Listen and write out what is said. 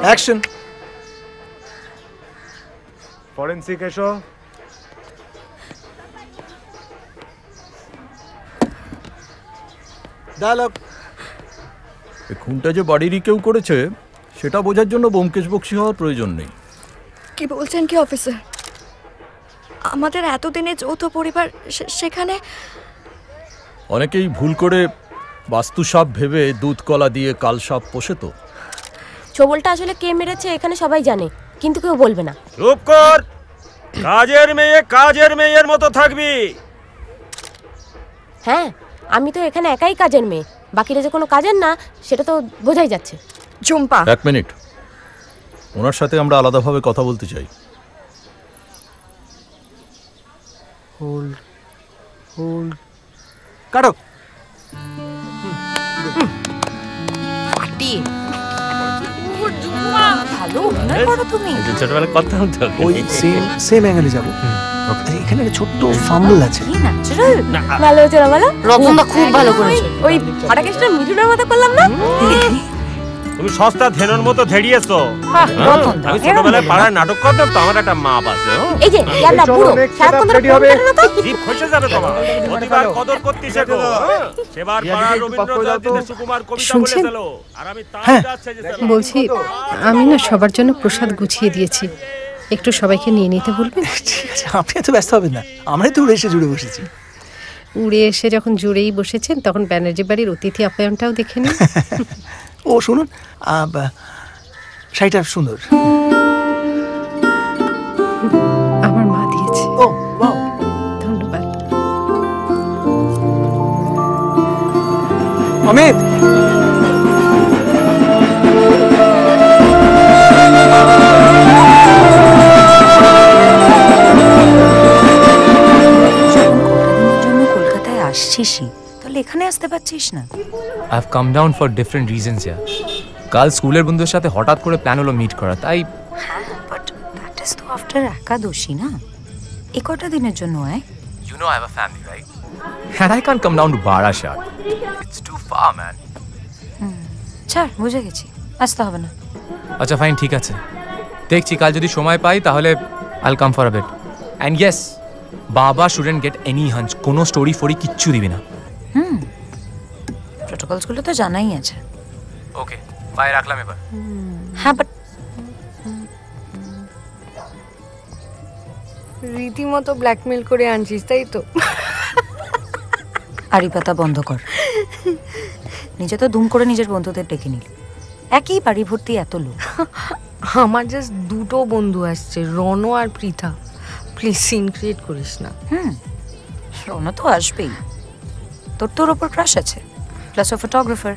Action. Forensic এসো। Dialogue. এই খুনটা যে বাড়িরই কেউ করেছে সেটা বোঝার জন্য ব্যোমকেশ বক্সী হওয়ার প্রয়োজন নেই। কি বলছেন কি অফিসার? আমাদের এতদিনের যৌথ পরিবার, সেখানে অনেকেই ভুল করে বাস্তুসাপ ভেবে দুধ কলা দিয়ে কালসাপ পোষে। তো ছোবলটা আসলে কে মেরেছে এখানে সবাই জানে, কিন্তু কেউ বলবে না। চুপ কর, কাজের মেয়ে কাজের মেয়ের মতো থাকবি। হ্যাঁ, আমি তো এখানে একাই কাজের মেয়ে, বাকিরা যে কোনো কাজের না সেটা তো বোঝাই যাচ্ছে। ঝুম্পা, এক মিনিট, ওনার সাথে আমরা আলাদাভাবে কথা বলতে চাই। হোল্ড হোল্ড কাটো। ভালো অভিনয় করো তুমি। ছোটবেলা কথা হতো, ওই সেম অ্যাঙ্গেলে যাবো। এখানে একটা ছোট্ট ফাম্বল আছে। কি ন্যাচারাল। ভালো হচ্ছে না বলো? রতনদা খুব ভালো করেছে। ওই ফাটাকেশটা মিঠুনের মতো করলাম না? তুমি সস্তা ধেনুর মতো ধেড়িয়েছো। আমি ছোটবেলায় পাড়ায় নাটক করতাম তো, আমার একটা মা আছে। এই যে ইয়ালা পুরো সারাক্ষণ ধরে ফোন করে না তো? জিভ খসে যাবে তোমার। প্রতিবার কদর করতে শেখো। সেবার পাড়ার রবীন্দ্রনাথ সুকুমার কবিতা বলেছিল, আর আমি তার কাছে যেতে বলছি, আমি না সবার জন্য প্রসাদ গুছিয়ে দিয়েছি, একটু সবাইকে নিয়ে নিতে বলবেন? ঠিক আছে, আপনি এত ব্যস্ত হবেন না, আমরাই তো উড়ে এসে জুড়ে বসেছি। উড়ে এসে যখন জুড়েই বসেছেন তখন ব্যানার্জি বাড়ির অতিথি আপ্যায়নটাও দেখে নিন। ও শুনুন, শাড়িটা সুন্দর, আমার মা দিয়েছে। ও ওয়াও, ধন্যবাদ। অমিত, কলকাতায় আসছিসই, তাহলে এখানে আসতে পারছিস না? I have come down for different reasons ইয়ার। কাল স্কুলের বন্ধুদের সাথে হঠাৎ করে প্ল্যান হলো মিট করা, তাই। হ্যাঁ, বাট দ্যাট ইজ তো আফটার একাদশী না? এই কটা দিনের জন্য আয়। You know I have a family, right? And I can't come down to Barashat. It's too far, man. ছাড়, বুঝে গেছি, আসতে হবে না। আচ্ছা ফাইন, ঠিক আছে, দেখছি কাল যদি সময় পাই তাহলে I'll come for a bit. And yes, বাবা shouldn't get any hunch, কোনো স্টোরি ফরি কিচ্ছু দিবি না। প্রোটোকলসগুলো তো জানাই আছে। ওকে, বাই, রাখলাম এবার। হ্যাঁ, বাট রীতিমতো ব্ল্যাকমেল করে আনছিস, তাই তো? আড়ি পাতা বন্ধ কর। নিজে তো দুম করে নিজের বন্ধুদের ডেকে নিলি, একই বাড়ি ভর্তি এত লোক। আমার জাস্ট দুটো বন্ধু আসছে, রনো আর পৃথা। প্লিজ সিন ক্রিয়েট করিস না। রনো তো আসবেই, তোর ওপর ক্রাশ আছে, প্লাস ও ফটোগ্রাফার।